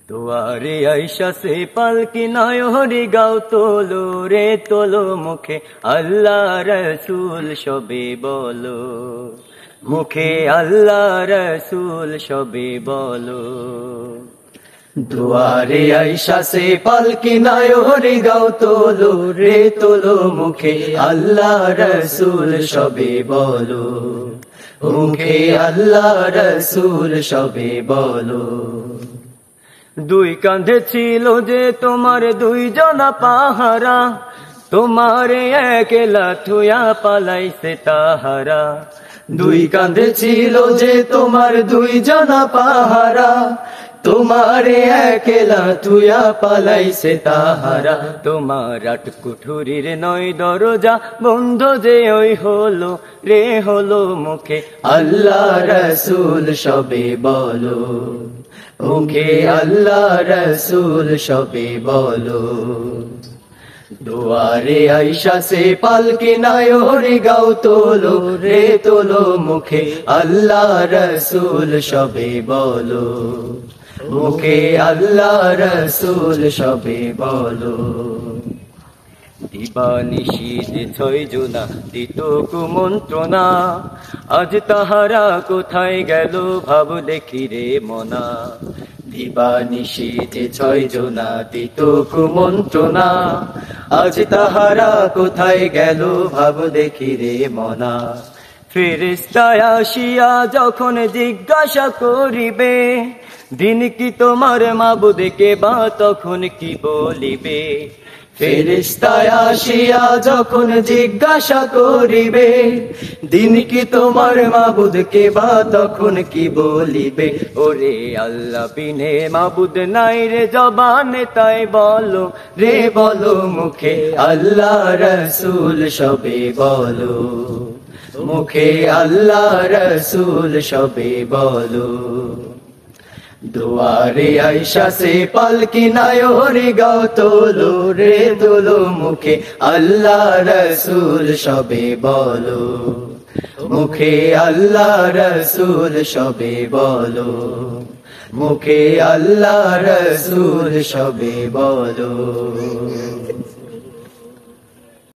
দুয়ারে আইসা সে পালকি নায়রি গাও তোলো রে তোলো মুখে আল্লাহ রসুল সবে বলো, মুখে আল্লাহ রসুল সবে বলো। দুয়ারে আইসা সে পালকি নায়রি গাও তোলো রে তোলো মুখে আল্লাহ রসুল সবে বলো, মুখে আল্লাহ রসুল সবে বলো। দুই কাঁধে ছিল যে তোমার দুইজনা পাহারা, তোমার একলা থুয়া পালাইছে তাহারা। দুই কাঁধে ছিল যে তোমার দুইজনা পাহারা, তোমার একলা থুয়া পালাইছে তাহারা। তোমার আট কুঠুরির নয় দরজা বন্ধ যে ওই হলো রে হলো, মুখে আল্লাহ রসুল সবে বলো, মুখে আল্লাহ রসুল সবে বলো। দুয়ারে আইসা সে পালকি নায়রি গাও তোলো রে তোলো মুখে আল্লাহ রসুল সবে বলো, মুখে আল্লাহ রসুল সবে বলো। দিবানিশীত ছয় জোনা দিত কুমন্ত্রণা, আজ তাহারা কোথায় গেল ভাব দেখি রে মনা। দিবানিশীত ছয় জোনা দিত কুমন্ত্রণা, আজ তাহারা কোথায় গেল ভাব দেখি রে মনা। ফেরেশতায় আসিয়া যখন জিজ্ঞাসা করিবে, দিন কি তোমার মাবুদকে বা তখন কি বলিবে। ফেরেশতায় আসিয়া যখন জিজ্ঞাসা করিবে, দিন কি তোমার মাবুদকে বা তখন কি বলিবে। ওরে আল্লাহ বিনে মাবুদ নাই রে জবানে তাই বলো রে বলো, মুখে আল্লাহ রসুল সবে বলো, মুখে আল্লাহ রসুল সবে বলো। দুয়ারে আইসা সে পালকি নায়রি গাও তোলো রে তোলো মুখে আল্লাহ রসুল সবে বলো, মুখে আল্লাহ রসুল সবে বলো, মুখে আল্লাহ রসুল সবে বলো।